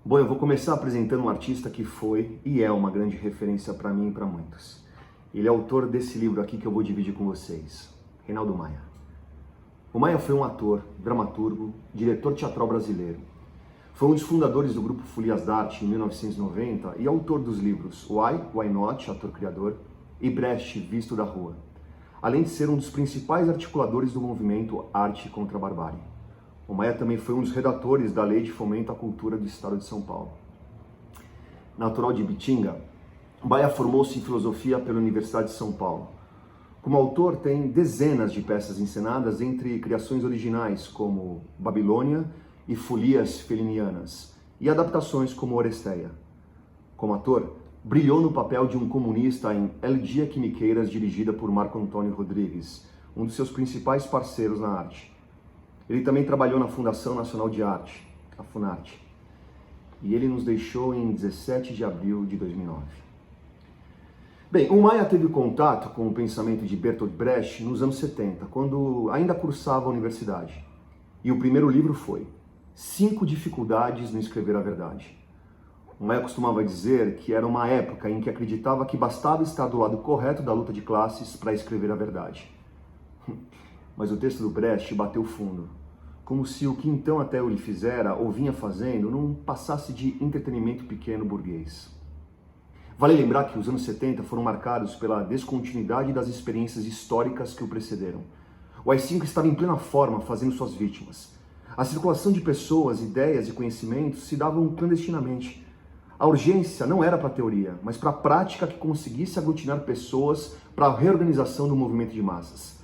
Bom, eu vou começar apresentando um artista que foi e é uma grande referência para mim e para muitos. Ele é autor desse livro aqui que eu vou dividir com vocês, Reinaldo Maia. O Maia foi um ator, dramaturgo, diretor teatral brasileiro. Foi um dos fundadores do grupo Folias d'Arte em 1990 e autor dos livros Why, Why Not, ator-criador, e Brecht, Visto da Rua, além de ser um dos principais articuladores do movimento Arte contra a Barbárie. O Maia também foi um dos redatores da Lei de Fomento à Cultura do Estado de São Paulo. Natural de Ibitinga, Maia formou-se em filosofia pela Universidade de São Paulo. Como autor, tem dezenas de peças encenadas entre criações originais como Babilônia e Folias Felinianas, e adaptações como Oresteia. Como ator, brilhou no papel de um comunista em El Dia que Me Queiras, dirigida por Marco Antônio Rodrigues, um dos seus principais parceiros na arte. Ele também trabalhou na Fundação Nacional de Arte, a Funarte, e ele nos deixou em 17 de abril de 2009. Bem, o Maia teve contato com o pensamento de Bertolt Brecht nos anos 70, quando ainda cursava a universidade. E o primeiro livro foi 5 dificuldades no escrever a verdade. O Maia costumava dizer que era uma época em que acreditava que bastava estar do lado correto da luta de classes para escrever a verdade. Mas o texto do Brecht bateu fundo, como se o que então até ele fizera ou vinha fazendo não passasse de entretenimento pequeno burguês. Vale lembrar que os anos 70 foram marcados pela descontinuidade das experiências históricas que o precederam. O AI-5 estava em plena forma fazendo suas vítimas. A circulação de pessoas, ideias e conhecimentos se davam clandestinamente. A urgência não era para a teoria, mas para a prática que conseguisse aglutinar pessoas para a reorganização do movimento de massas.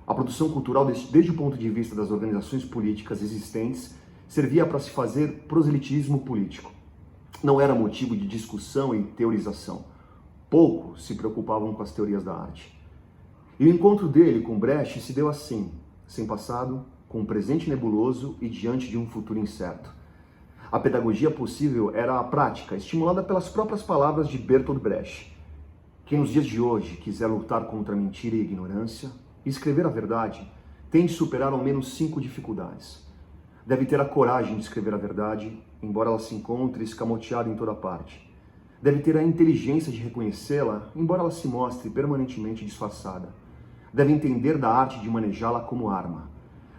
A produção cultural, desde o ponto de vista das organizações políticas existentes, servia para se fazer proselitismo político. Não era motivo de discussão e teorização. Poucos se preocupavam com as teorias da arte. E o encontro dele com Brecht se deu assim, sem passado, com um presente nebuloso e diante de um futuro incerto. A pedagogia possível era a prática, estimulada pelas próprias palavras de Bertolt Brecht. Quem nos dias de hoje quiser lutar contra a mentira e a ignorância, e escrever a verdade, tem de superar ao menos 5 dificuldades. Deve ter a coragem de escrever a verdade, embora ela se encontre escamoteada em toda parte. Deve ter a inteligência de reconhecê-la, embora ela se mostre permanentemente disfarçada. Deve entender da arte de manejá-la como arma.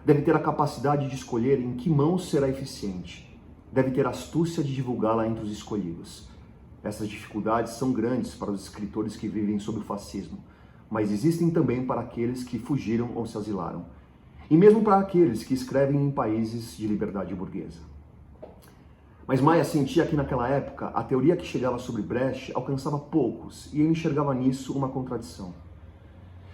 Deve ter a capacidade de escolher em que mãos será eficiente. Deve ter a astúcia de divulgá-la entre os escolhidos. Essas dificuldades são grandes para os escritores que vivem sob o fascismo, mas existem também para aqueles que fugiram ou se asilaram, e mesmo para aqueles que escrevem em países de liberdade burguesa. Mas Maia sentia que naquela época a teoria que chegava sobre Brecht alcançava poucos, e ele enxergava nisso uma contradição.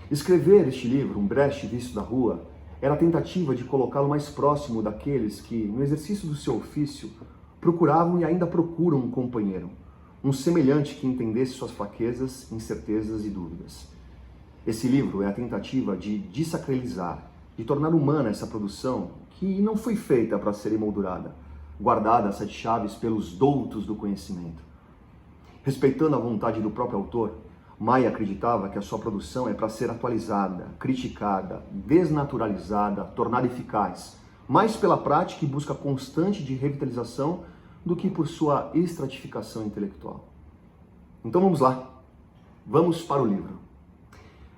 Escrever este livro, Um Brecht Visto da Rua, era a tentativa de colocá-lo mais próximo daqueles que, no exercício do seu ofício, procuravam e ainda procuram um companheiro, um semelhante que entendesse suas fraquezas, incertezas e dúvidas. Esse livro é a tentativa de desacralizar, de tornar humana essa produção que não foi feita para ser emoldurada, guardada a 7 chaves pelos doutos do conhecimento. Respeitando a vontade do próprio autor, Maia acreditava que a sua produção é para ser atualizada, criticada, desnaturalizada, tornada eficaz, mais pela prática e busca constante de revitalização do que por sua estratificação intelectual. Então vamos lá, vamos para o livro.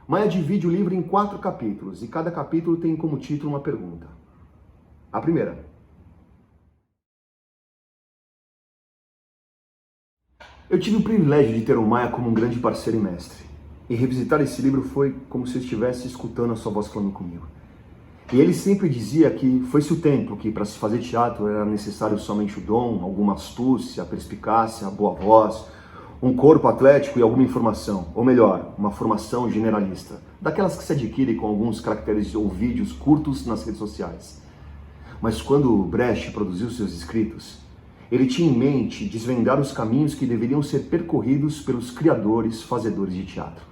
Maia divide o livro em 4 capítulos, e cada capítulo tem como título uma pergunta. A primeira: eu tive o privilégio de ter o Maia como um grande parceiro e mestre, e revisitar esse livro foi como se eu estivesse escutando a sua voz falando comigo. E ele sempre dizia que foi-se o tempo que para se fazer teatro era necessário somente o dom, alguma astúcia, perspicácia, boa voz, um corpo atlético e alguma informação, ou melhor, uma formação generalista, daquelas que se adquire com alguns caracteres ou vídeos curtos nas redes sociais. Mas quando Brecht produziu seus escritos, ele tinha em mente desvendar os caminhos que deveriam ser percorridos pelos criadores, fazedores de teatro,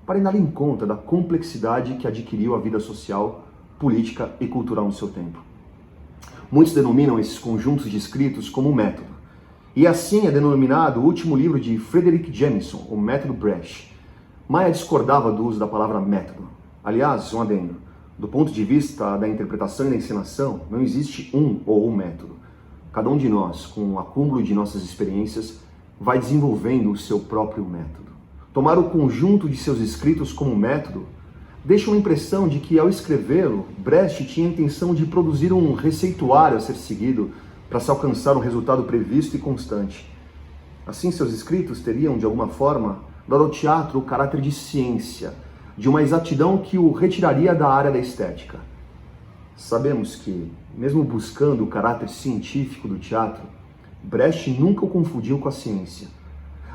para dar em conta da complexidade que adquiriu a vida social, política e cultural no seu tempo. Muitos denominam esses conjuntos de escritos como método, e assim é denominado o último livro de Frederick Jameson, O Método Brecht. Maia discordava do uso da palavra método. Aliás, um adendo, do ponto de vista da interpretação e da encenação, não existe um ou um método. cada um de nós, com o acúmulo de nossas experiências, vai desenvolvendo o seu próprio método. Tomar o conjunto de seus escritos como método deixa uma impressão de que, ao escrevê-lo, Brecht tinha a intenção de produzir um receituário a ser seguido para se alcançar um resultado previsto e constante. Assim, seus escritos teriam, de alguma forma, dado ao teatro o caráter de ciência, de uma exatidão que o retiraria da área da estética. Sabemos que, mesmo buscando o caráter científico do teatro, Brecht nunca o confundiu com a ciência.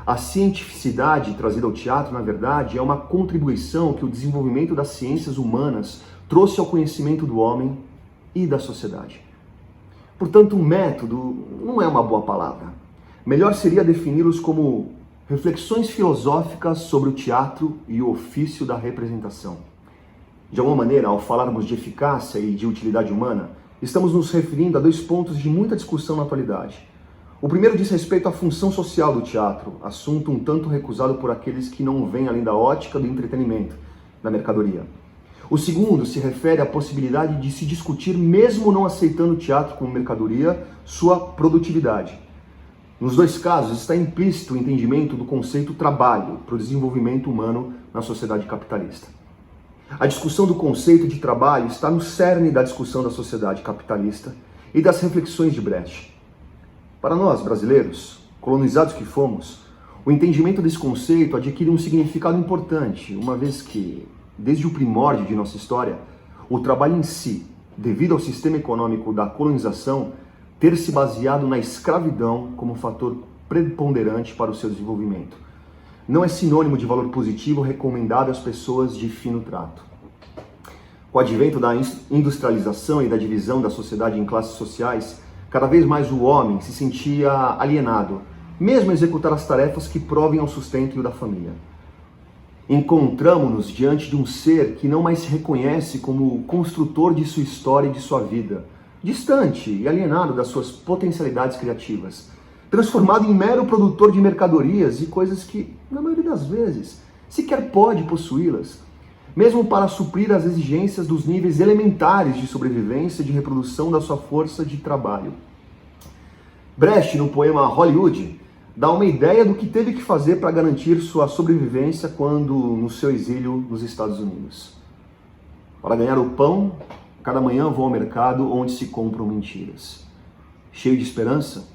A cientificidade trazida ao teatro, na verdade, é uma contribuição que o desenvolvimento das ciências humanas trouxe ao conhecimento do homem e da sociedade. Portanto, método não é uma boa palavra. Melhor seria defini-los como reflexões filosóficas sobre o teatro e o ofício da representação. De alguma maneira, ao falarmos de eficácia e de utilidade humana, estamos nos referindo a dois pontos de muita discussão na atualidade. O primeiro diz respeito à função social do teatro, assunto um tanto recusado por aqueles que não veem além da ótica do entretenimento, da mercadoria. O segundo se refere à possibilidade de se discutir, mesmo não aceitando o teatro como mercadoria, sua produtividade. Nos dois casos está implícito o entendimento do conceito trabalho para o desenvolvimento humano na sociedade capitalista. A discussão do conceito de trabalho está no cerne da discussão da sociedade capitalista e das reflexões de Brecht. Para nós, brasileiros, colonizados que fomos, o entendimento desse conceito adquire um significado importante, uma vez que, desde o primórdio de nossa história, o trabalho em si, devido ao sistema econômico da colonização, ter se baseado na escravidão como fator preponderante para o seu desenvolvimento. Não é sinônimo de valor positivo recomendado às pessoas de fino trato. Com o advento da industrialização e da divisão da sociedade em classes sociais, cada vez mais o homem se sentia alienado, mesmo a executar as tarefas que provem ao sustento da família. Encontramo-nos diante de um ser que não mais se reconhece como o construtor de sua história e de sua vida, distante e alienado das suas potencialidades criativas, transformado em mero produtor de mercadorias e coisas que, na maioria das vezes, sequer pode possuí-las, mesmo para suprir as exigências dos níveis elementares de sobrevivência e de reprodução da sua força de trabalho. Brecht, no poema Hollywood, dá uma ideia do que teve que fazer para garantir sua sobrevivência quando no seu exílio nos Estados Unidos. Para ganhar o pão, cada manhã vou ao mercado onde se compram mentiras. Cheio de esperança,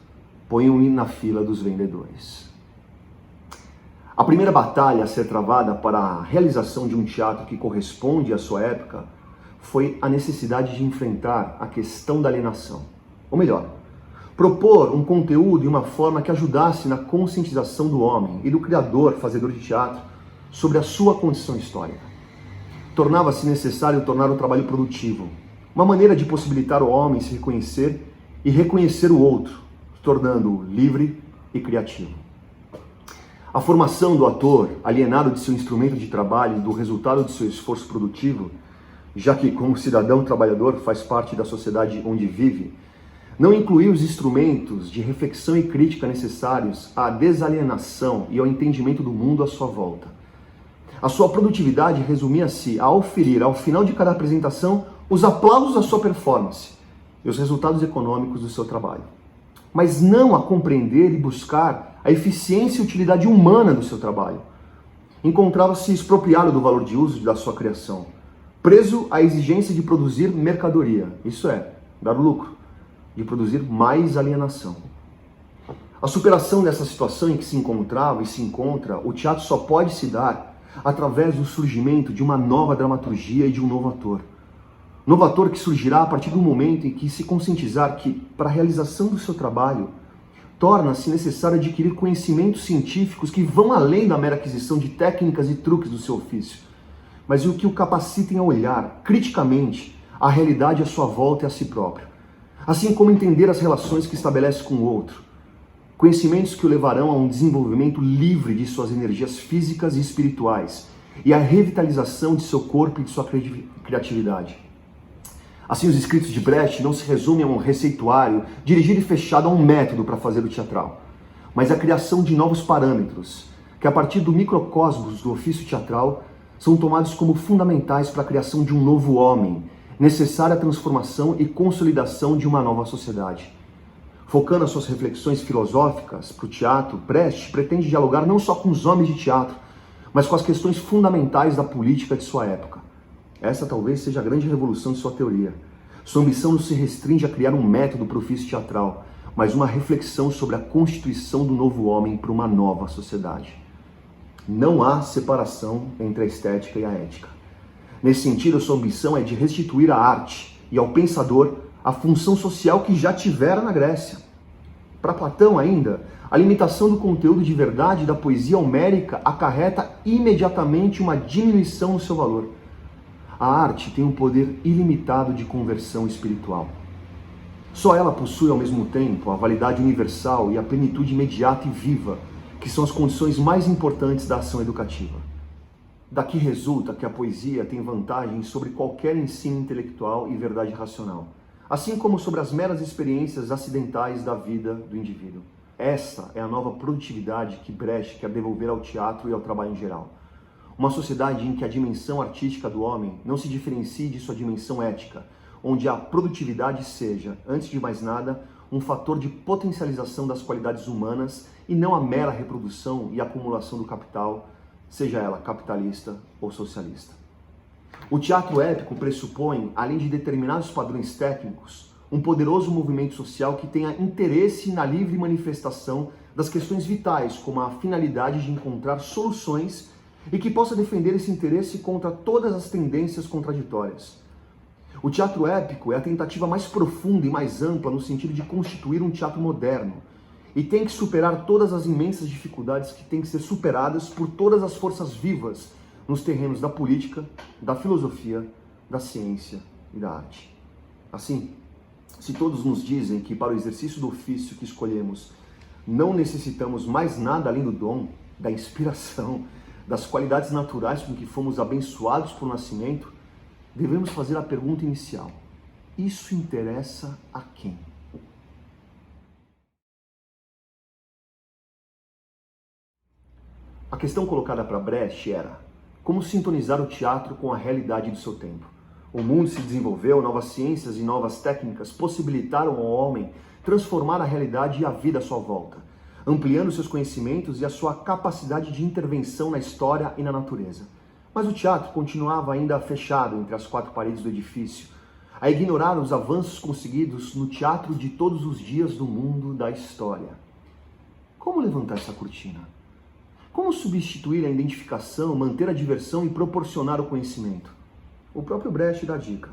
ponho-me na fila dos vendedores. A primeira batalha a ser travada para a realização de um teatro que corresponde à sua época foi a necessidade de enfrentar a questão da alienação. Ou melhor, propor um conteúdo e uma forma que ajudasse na conscientização do homem e do criador, fazedor de teatro, sobre a sua condição histórica. Tornava-se necessário tornar o trabalho produtivo, uma maneira de possibilitar ao homem se reconhecer e reconhecer o outro, tornando-o livre e criativo. A formação do ator, alienado de seu instrumento de trabalho e do resultado de seu esforço produtivo, já que, como cidadão trabalhador, faz parte da sociedade onde vive, não incluiu os instrumentos de reflexão e crítica necessários à desalienação e ao entendimento do mundo à sua volta. A sua produtividade resumia-se a oferir, ao final de cada apresentação, os aplausos à sua performance e os resultados econômicos do seu trabalho, mas não a compreender e buscar a eficiência e utilidade humana do seu trabalho. Encontrava-se expropriado do valor de uso da sua criação, preso à exigência de produzir mercadoria, isso é, dar lucro, de produzir mais alienação. A superação dessa situação em que se encontrava e se encontra, o teatro só pode se dar através do surgimento de uma nova dramaturgia e de um novo ator. Novo ator que surgirá a partir do momento em que se conscientizar que, para a realização do seu trabalho, torna-se necessário adquirir conhecimentos científicos que vão além da mera aquisição de técnicas e truques do seu ofício, mas o que o capacitem a olhar criticamente a realidade à sua volta e a si próprio, assim como entender as relações que estabelece com o outro. Conhecimentos que o levarão a um desenvolvimento livre de suas energias físicas e espirituais e a revitalização de seu corpo e de sua criatividade. Assim, os escritos de Brecht não se resumem a um receituário dirigido e fechado a um método para fazer o teatral, mas a criação de novos parâmetros, que a partir do microcosmos do ofício teatral são tomados como fundamentais para a criação de um novo homem, necessária à transformação e consolidação de uma nova sociedade. Focando as suas reflexões filosóficas para o teatro, Brecht pretende dialogar não só com os homens de teatro, mas com as questões fundamentais da política de sua época. Essa talvez seja a grande revolução de sua teoria. Sua ambição não se restringe a criar um método para o ofício teatral, mas uma reflexão sobre a constituição do novo homem para uma nova sociedade. Não há separação entre a estética e a ética. Nesse sentido, a sua ambição é de restituir à arte e ao pensador a função social que já tivera na Grécia. Para Platão ainda, a limitação do conteúdo de verdade da poesia homérica acarreta imediatamente uma diminuição no seu valor. A arte tem um poder ilimitado de conversão espiritual. Só ela possui ao mesmo tempo a validade universal e a plenitude imediata e viva, que são as condições mais importantes da ação educativa. Daqui resulta que a poesia tem vantagem sobre qualquer ensino intelectual e verdade racional, assim como sobre as meras experiências acidentais da vida do indivíduo. Essa é a nova produtividade que Brecht quer devolver ao teatro e ao trabalho em geral. Uma sociedade em que a dimensão artística do homem não se diferencie de sua dimensão ética, onde a produtividade seja, antes de mais nada, um fator de potencialização das qualidades humanas e não a mera reprodução e acumulação do capital, seja ela capitalista ou socialista. O teatro épico pressupõe, além de determinados padrões técnicos, um poderoso movimento social que tenha interesse na livre manifestação das questões vitais, como a finalidade de encontrar soluções e que possa defender esse interesse contra todas as tendências contraditórias. O teatro épico é a tentativa mais profunda e mais ampla no sentido de constituir um teatro moderno e tem que superar todas as imensas dificuldades que têm que ser superadas por todas as forças vivas nos terrenos da política, da filosofia, da ciência e da arte. Assim, se todos nos dizem que para o exercício do ofício que escolhemos não necessitamos mais nada além do dom, da inspiração, das qualidades naturais com que fomos abençoados por nascimento, devemos fazer a pergunta inicial: isso interessa a quem? A questão colocada para Brecht era: como sintonizar o teatro com a realidade do seu tempo? O mundo se desenvolveu, novas ciências e novas técnicas possibilitaram ao homem transformar a realidade e a vida à sua volta, ampliando seus conhecimentos e a sua capacidade de intervenção na história e na natureza. Mas o teatro continuava ainda fechado entre as quatro paredes do edifício, a ignorar os avanços conseguidos no teatro de todos os dias do mundo da história. Como levantar essa cortina? Como substituir a identificação, manter a diversão e proporcionar o conhecimento? O próprio Brecht dá a dica.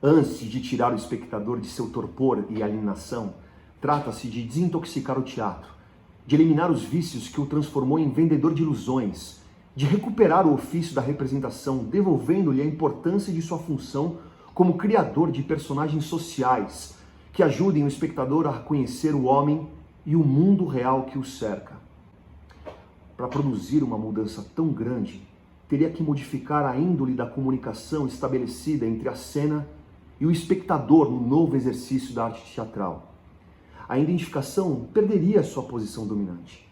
Antes de tirar o espectador de seu torpor e alienação, trata-se de desintoxicar o teatro, de eliminar os vícios que o transformou em vendedor de ilusões, de recuperar o ofício da representação, devolvendo-lhe a importância de sua função como criador de personagens sociais que ajudem o espectador a reconhecer o homem e o mundo real que o cerca. Para produzir uma mudança tão grande, teria que modificar a índole da comunicação estabelecida entre a cena e o espectador no novo exercício da arte teatral. A identificação perderia sua posição dominante.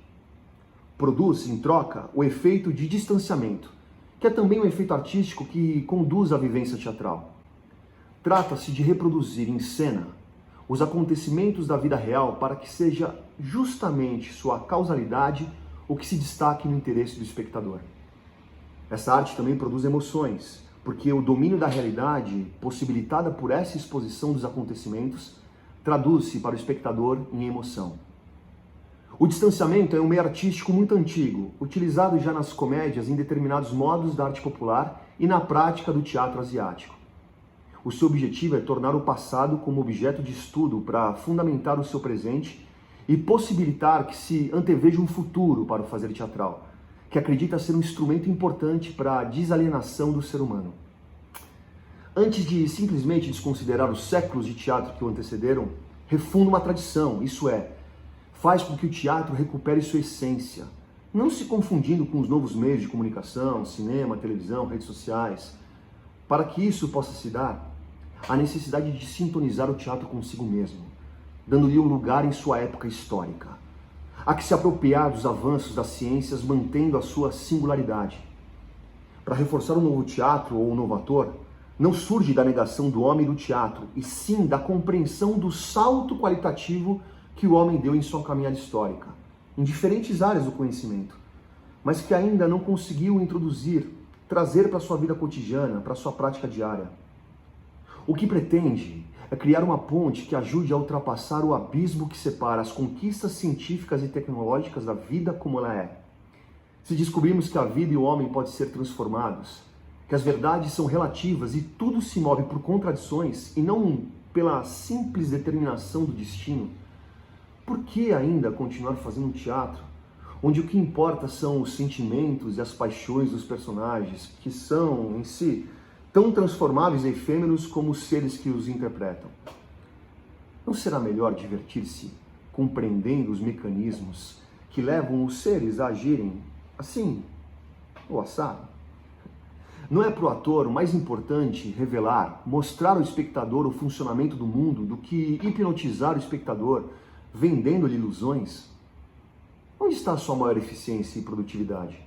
Produz, em troca, o efeito de distanciamento, que é também um efeito artístico que conduz à vivência teatral. Trata-se de reproduzir em cena os acontecimentos da vida real para que seja justamente sua causalidade o que se destaque no interesse do espectador. Essa arte também produz emoções, porque o domínio da realidade, possibilitada por essa exposição dos acontecimentos, traduz-se para o espectador em emoção. O distanciamento é um meio artístico muito antigo, utilizado já nas comédias em determinados modos da arte popular e na prática do teatro asiático. O seu objetivo é tornar o passado como objeto de estudo para fundamentar o seu presente e possibilitar que se anteveja um futuro para o fazer teatral, que acredita ser um instrumento importante para a desalienação do ser humano. Antes de simplesmente desconsiderar os séculos de teatro que o antecederam, refunda uma tradição, isso é, faz com que o teatro recupere sua essência, não se confundindo com os novos meios de comunicação, cinema, televisão, redes sociais. Para que isso possa se dar, há necessidade de sintonizar o teatro consigo mesmo, dando-lhe um lugar em sua época histórica. Há que se apropriar dos avanços das ciências, mantendo a sua singularidade. Para reforçar o novo teatro ou o novo ator, não surge da negação do homem e do teatro, e sim da compreensão do salto qualitativo que o homem deu em sua caminhada histórica, em diferentes áreas do conhecimento, mas que ainda não conseguiu introduzir, trazer para sua vida cotidiana, para sua prática diária. O que pretende é criar uma ponte que ajude a ultrapassar o abismo que separa as conquistas científicas e tecnológicas da vida como ela é. Se descobrirmos que a vida e o homem podem ser transformados, que as verdades são relativas e tudo se move por contradições e não pela simples determinação do destino, por que ainda continuar fazendo um teatro onde o que importa são os sentimentos e as paixões dos personagens, que são, em si, tão transformáveis e efêmeros como os seres que os interpretam? Não será melhor divertir-se compreendendo os mecanismos que levam os seres a agirem assim, ou assado? Não é para o ator mais importante revelar, mostrar ao espectador o funcionamento do mundo do que hipnotizar o espectador, vendendo-lhe ilusões? Onde está a sua maior eficiência e produtividade?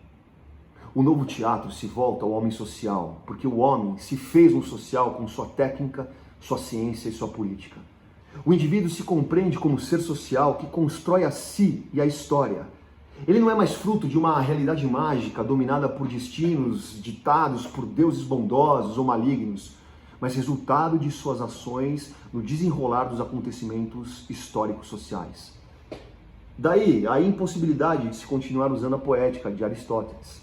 O novo teatro se volta ao homem social, porque o homem se fez um social com sua técnica, sua ciência e sua política. O indivíduo se compreende como ser social que constrói a si e a história. Ele não é mais fruto de uma realidade mágica dominada por destinos ditados por deuses bondosos ou malignos, mas resultado de suas ações no desenrolar dos acontecimentos históricos sociais. Daí a impossibilidade de se continuar usando a poética de Aristóteles.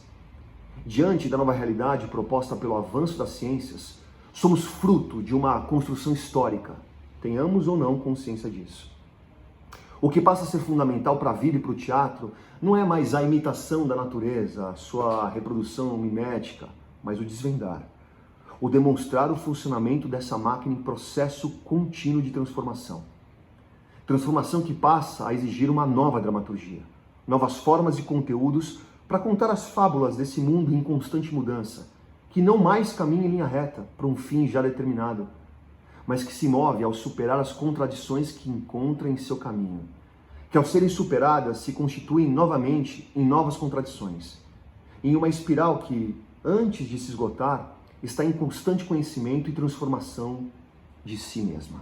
Diante da nova realidade proposta pelo avanço das ciências, somos fruto de uma construção histórica, tenhamos ou não consciência disso. O que passa a ser fundamental para a vida e para o teatro não é mais a imitação da natureza, a sua reprodução mimética, mas o desvendar, o demonstrar o funcionamento dessa máquina em processo contínuo de transformação. Transformação que passa a exigir uma nova dramaturgia, novas formas e conteúdos para contar as fábulas desse mundo em constante mudança, que não mais caminha em linha reta para um fim já determinado, mas que se move ao superar as contradições que encontra em seu caminho, que ao serem superadas se constituem novamente em novas contradições, em uma espiral que, antes de se esgotar, está em constante conhecimento e transformação de si mesma.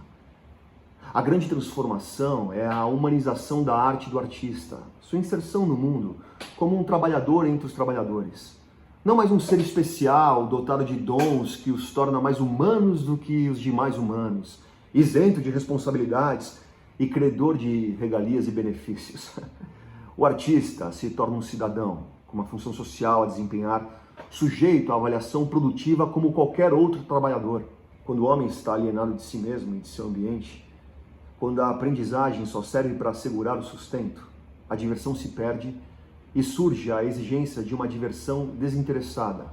A grande transformação é a humanização da arte do artista, sua inserção no mundo como um trabalhador entre os trabalhadores. Não mais um ser especial, dotado de dons que os torna mais humanos do que os demais humanos, isento de responsabilidades e credor de regalias e benefícios. O artista se torna um cidadão, com uma função social a desempenhar, sujeito à avaliação produtiva como qualquer outro trabalhador. Quando o homem está alienado de si mesmo e de seu ambiente, quando a aprendizagem só serve para assegurar o sustento, a diversão se perde e surge a exigência de uma diversão desinteressada.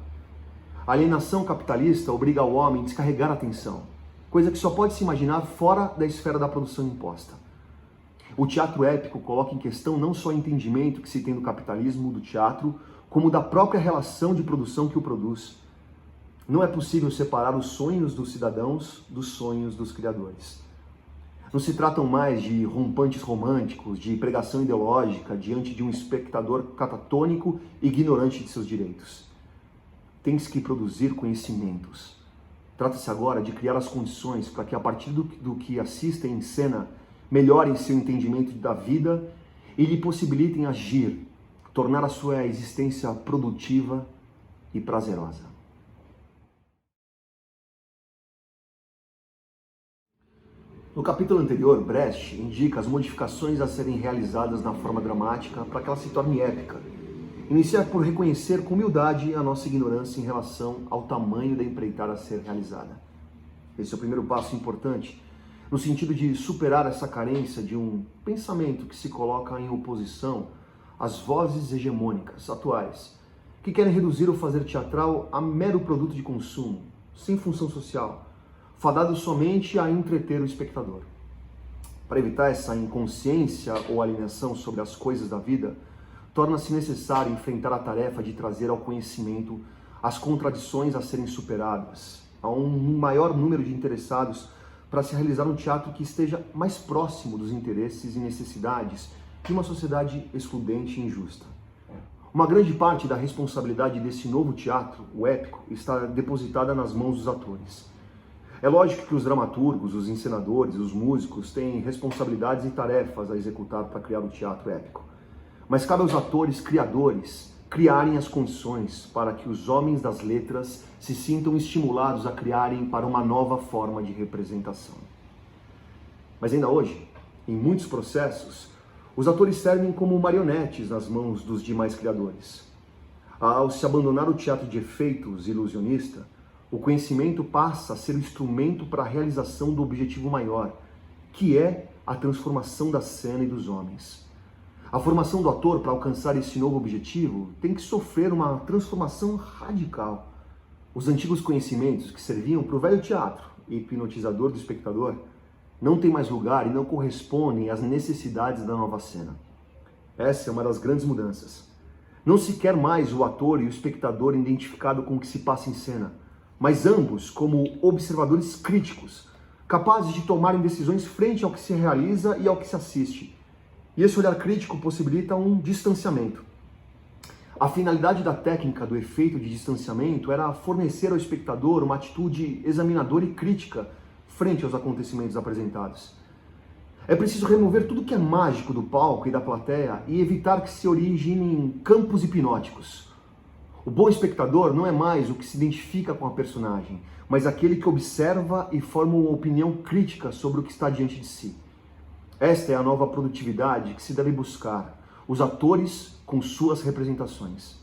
A alienação capitalista obriga o homem a descarregar a atenção, coisa que só pode se imaginar fora da esfera da produção imposta. O teatro épico coloca em questão não só o entendimento que se tem do capitalismo do teatro, como da própria relação de produção que o produz. Não é possível separar os sonhos dos cidadãos dos sonhos dos criadores. Não se tratam mais de rompantes românticos, de pregação ideológica diante de um espectador catatônico e ignorante de seus direitos. Tem-se que produzir conhecimentos. Trata-se agora de criar as condições para que, a partir do que assistem em cena, melhorem seu entendimento da vida e lhe possibilitem agir, tornar a sua existência produtiva e prazerosa. No capítulo anterior, Brecht indica as modificações a serem realizadas na forma dramática para que ela se torne épica. Inicia por reconhecer com humildade a nossa ignorância em relação ao tamanho da empreitada a ser realizada. Esse é o primeiro passo importante, no sentido de superar essa carência de um pensamento que se coloca em oposição às vozes hegemônicas atuais, que querem reduzir o fazer teatral a mero produto de consumo, sem função social, fadado somente a entreter o espectador. Para evitar essa inconsciência ou alienação sobre as coisas da vida, torna-se necessário enfrentar a tarefa de trazer ao conhecimento as contradições a serem superadas, a um maior número de interessados para se realizar um teatro que esteja mais próximo dos interesses e necessidades de uma sociedade excludente e injusta. Uma grande parte da responsabilidade desse novo teatro, o épico, está depositada nas mãos dos atores. É lógico que os dramaturgos, os encenadores, os músicos têm responsabilidades e tarefas a executar para criar o teatro épico. Mas cabe aos atores criadores criarem as condições para que os homens das letras se sintam estimulados a criarem para uma nova forma de representação. Mas ainda hoje, em muitos processos, os atores servem como marionetes nas mãos dos demais criadores. Ao se abandonar o teatro de efeitos ilusionista, o conhecimento passa a ser o instrumento para a realização do objetivo maior, que é a transformação da cena e dos homens. A formação do ator para alcançar esse novo objetivo tem que sofrer uma transformação radical. Os antigos conhecimentos que serviam para o velho teatro hipnotizador do espectador não têm mais lugar e não correspondem às necessidades da nova cena. Essa é uma das grandes mudanças. Não se quer mais o ator e o espectador identificado com o que se passa em cena, mas ambos como observadores críticos, capazes de tomarem decisões frente ao que se realiza e ao que se assiste. E esse olhar crítico possibilita um distanciamento. A finalidade da técnica do efeito de distanciamento era fornecer ao espectador uma atitude examinadora e crítica frente aos acontecimentos apresentados. É preciso remover tudo que é mágico do palco e da plateia e evitar que se originem campos hipnóticos. O bom espectador não é mais o que se identifica com a personagem, mas aquele que observa e forma uma opinião crítica sobre o que está diante de si. Esta é a nova produtividade que se deve buscar, os atores com suas representações.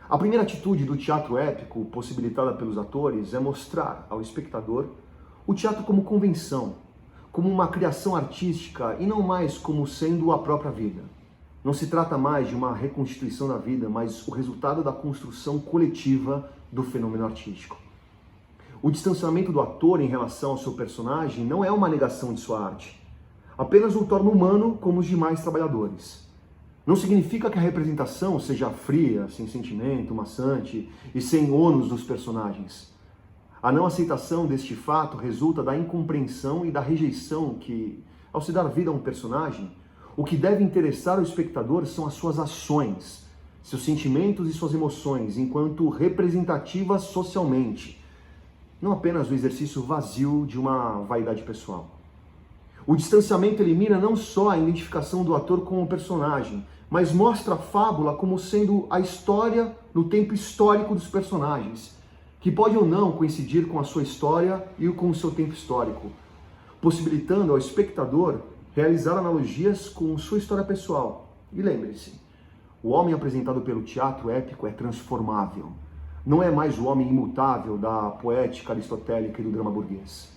A primeira atitude do teatro épico, possibilitada pelos atores, é mostrar ao espectador o teatro como convenção, como uma criação artística e não mais como sendo a própria vida. Não se trata mais de uma reconstituição da vida, mas o resultado da construção coletiva do fenômeno artístico. O distanciamento do ator em relação ao seu personagem não é uma negação de sua arte, apenas o torna humano como os demais trabalhadores. Não significa que a representação seja fria, sem sentimento, maçante e sem ônus dos personagens. A não aceitação deste fato resulta da incompreensão e da rejeição que, ao se dar vida a um personagem, o que deve interessar o espectador são as suas ações, seus sentimentos e suas emoções, enquanto representativas socialmente, não apenas o exercício vazio de uma vaidade pessoal. O distanciamento elimina não só a identificação do ator com o personagem, mas mostra a fábula como sendo a história no tempo histórico dos personagens, que pode ou não coincidir com a sua história e com o seu tempo histórico, possibilitando ao espectador realizar analogias com sua história pessoal. E lembre-se, o homem apresentado pelo teatro épico é transformável. Não é mais o homem imutável da poética aristotélica e do drama burguês.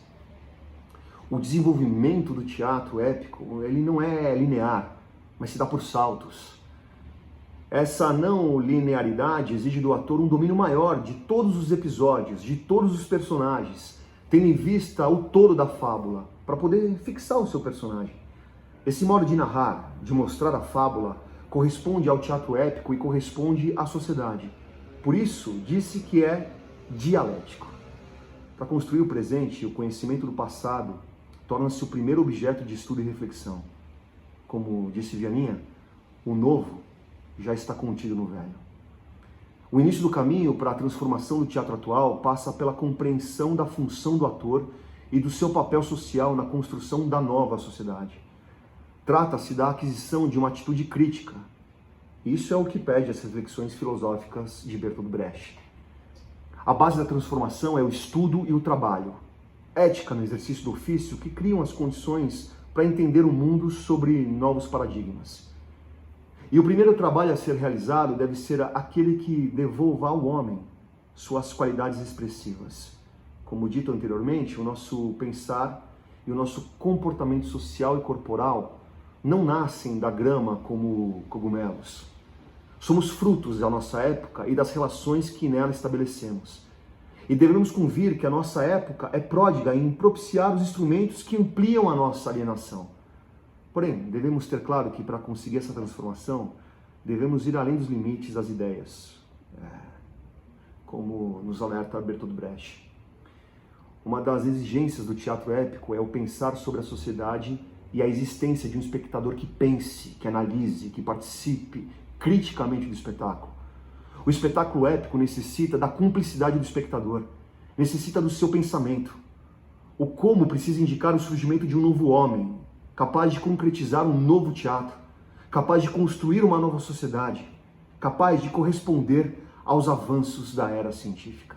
O desenvolvimento do teatro épico, ele não é linear, mas se dá por saltos. Essa não linearidade exige do ator um domínio maior de todos os episódios, de todos os personagens, tendo em vista o todo da fábula, para poder fixar o seu personagem. Esse modo de narrar, de mostrar a fábula, corresponde ao teatro épico e corresponde à sociedade. Por isso, disse que é dialético. Para construir o presente, o conhecimento do passado torna-se o primeiro objeto de estudo e reflexão. Como disse Vianinha, o novo já está contido no velho. O início do caminho para a transformação do teatro atual passa pela compreensão da função do ator e do seu papel social na construção da nova sociedade. Trata-se da aquisição de uma atitude crítica. Isso é o que pede as reflexões filosóficas de Bertolt Brecht. A base da transformação é o estudo e o trabalho. Ética no exercício do ofício que criam as condições para entender o mundo sobre novos paradigmas. E o primeiro trabalho a ser realizado deve ser aquele que devolva ao homem suas qualidades expressivas. Como dito anteriormente, o nosso pensar e o nosso comportamento social e corporal não nascem da grama como cogumelos. Somos frutos da nossa época e das relações que nela estabelecemos. E devemos convir que a nossa época é pródiga em propiciar os instrumentos que ampliam a nossa alienação. Porém, devemos ter claro que para conseguir essa transformação, devemos ir além dos limites das ideias, como nos alerta Bertolt Brecht. Uma das exigências do teatro épico é o pensar sobre a sociedade e a existência de um espectador que pense, que analise, que participe criticamente do espetáculo. O espetáculo épico necessita da cumplicidade do espectador, necessita do seu pensamento. O como precisa indicar o surgimento de um novo homem, capaz de concretizar um novo teatro, capaz de construir uma nova sociedade, capaz de corresponder aos avanços da era científica.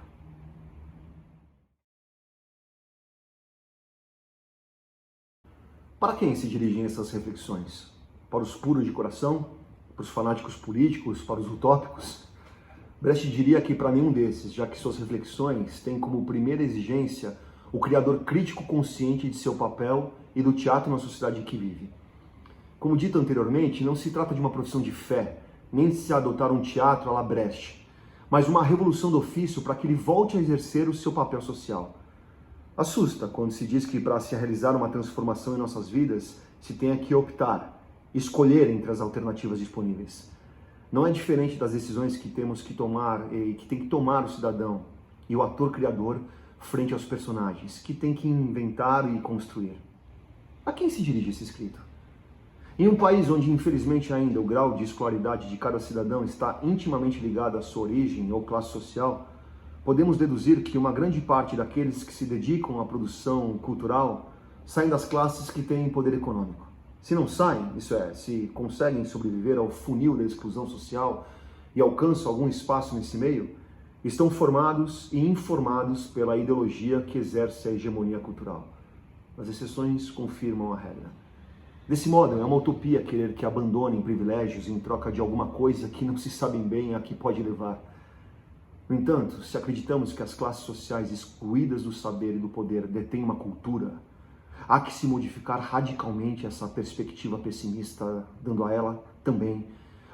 Para quem se dirigem essas reflexões? Para os puros de coração? Para os fanáticos políticos? Para os utópicos? Brecht diria que para nenhum desses, já que suas reflexões têm como primeira exigência o criador crítico consciente de seu papel e do teatro na sociedade em que vive. Como dito anteriormente, não se trata de uma profissão de fé, nem de se adotar um teatro à la Brecht, mas uma revolução do ofício para que ele volte a exercer o seu papel social. Assusta quando se diz que para se realizar uma transformação em nossas vidas, se tenha que optar, escolher entre as alternativas disponíveis. Não é diferente das decisões que temos que tomar e que tem que tomar o cidadão e o ator criador frente aos personagens, que tem que inventar e construir. A quem se dirige esse escrito? Em um país onde, infelizmente ainda, o grau de escolaridade de cada cidadão está intimamente ligado à sua origem ou classe social, podemos deduzir que uma grande parte daqueles que se dedicam à produção cultural saem das classes que têm poder econômico. Se não saem, isso é, se conseguem sobreviver ao funil da exclusão social e alcançam algum espaço nesse meio, estão formados e informados pela ideologia que exerce a hegemonia cultural. As exceções confirmam a regra. Desse modo, é uma utopia querer que abandonem privilégios em troca de alguma coisa que não se sabem bem a que pode levar. No entanto, se acreditamos que as classes sociais excluídas do saber e do poder detêm uma cultura, há que se modificar radicalmente essa perspectiva pessimista, dando a ela também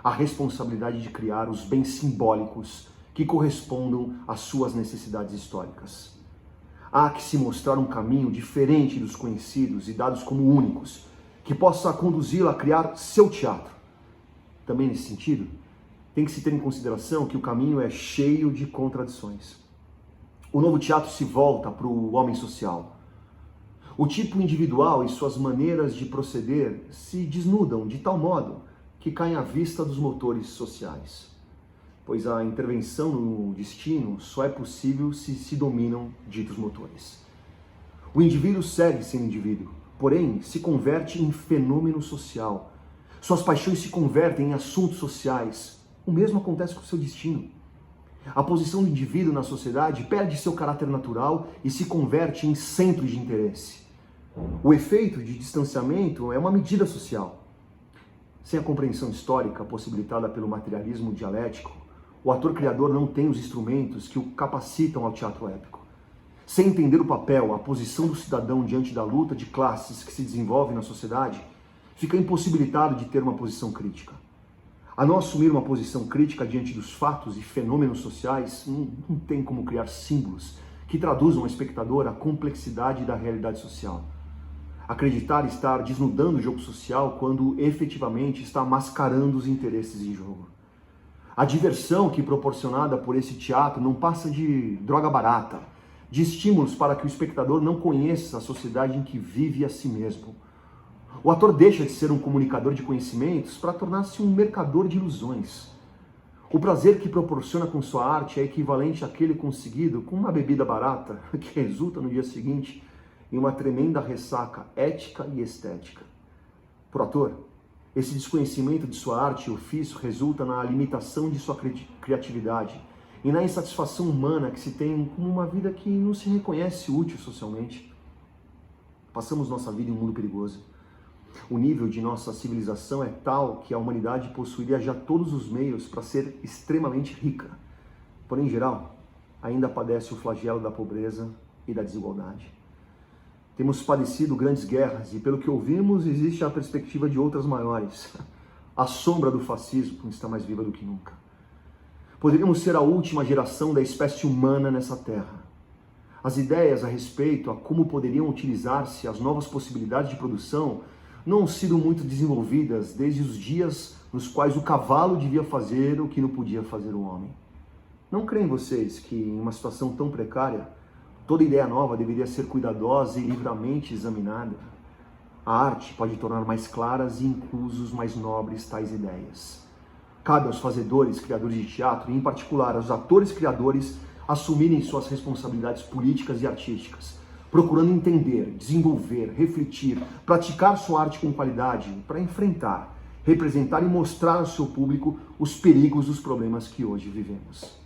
a responsabilidade de criar os bens simbólicos que correspondam às suas necessidades históricas. Há que se mostrar um caminho diferente dos conhecidos e dados como únicos, que possa conduzi-la a criar seu teatro. Também nesse sentido, tem que se ter em consideração que o caminho é cheio de contradições. O novo teatro se volta para o homem social. O tipo individual e suas maneiras de proceder se desnudam de tal modo que caem à vista dos motores sociais, pois a intervenção no destino só é possível se dominam ditos motores. O indivíduo segue sendo indivíduo, porém se converte em fenômeno social. Suas paixões se convertem em assuntos sociais. O mesmo acontece com o seu destino. A posição do indivíduo na sociedade perde seu caráter natural e se converte em centro de interesse. O efeito de distanciamento é uma medida social. Sem a compreensão histórica possibilitada pelo materialismo dialético, o ator-criador não tem os instrumentos que o capacitam ao teatro épico. Sem entender o papel, a posição do cidadão diante da luta de classes que se desenvolve na sociedade, fica impossibilitado de ter uma posição crítica. A não assumir uma posição crítica diante dos fatos e fenômenos sociais, não tem como criar símbolos que traduzam ao espectador a complexidade da realidade social. Acreditar estar desnudando o jogo social quando efetivamente está mascarando os interesses em jogo. A diversão que é proporcionada por esse teatro não passa de droga barata, de estímulos para que o espectador não conheça a sociedade em que vive a si mesmo. O ator deixa de ser um comunicador de conhecimentos para tornar-se um mercador de ilusões. O prazer que proporciona com sua arte é equivalente àquele conseguido com uma bebida barata que resulta no dia seguinte em uma tremenda ressaca ética e estética. Para o ator, esse desconhecimento de sua arte e ofício resulta na limitação de sua criatividade e na insatisfação humana que se tem com uma vida que não se reconhece útil socialmente. Passamos nossa vida em um mundo perigoso. O nível de nossa civilização é tal que a humanidade possuiria já todos os meios para ser extremamente rica. Porém, em geral, ainda padece o flagelo da pobreza e da desigualdade. Temos padecido grandes guerras e, pelo que ouvimos, existe a perspectiva de outras maiores. A sombra do fascismo está mais viva do que nunca. Poderíamos ser a última geração da espécie humana nessa terra. As ideias a respeito a como poderiam utilizar-se as novas possibilidades de produção não han sido muito desenvolvidas desde os dias nos quais o cavalo devia fazer o que não podia fazer o homem. Não creem vocês que, em uma situação tão precária, toda ideia nova deveria ser cuidadosa e livremente examinada? A arte pode tornar mais claras e inclusos mais nobres tais ideias. Cabe aos fazedores, criadores de teatro, e em particular aos atores criadores, assumirem suas responsabilidades políticas e artísticas, procurando entender, desenvolver, refletir, praticar sua arte com qualidade para enfrentar, representar e mostrar ao seu público os perigos dos problemas que hoje vivemos.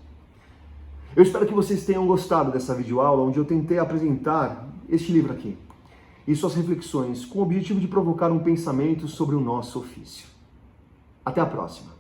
Eu espero que vocês tenham gostado dessa videoaula onde eu tentei apresentar este livro aqui e suas reflexões com o objetivo de provocar um pensamento sobre o nosso ofício. Até a próxima!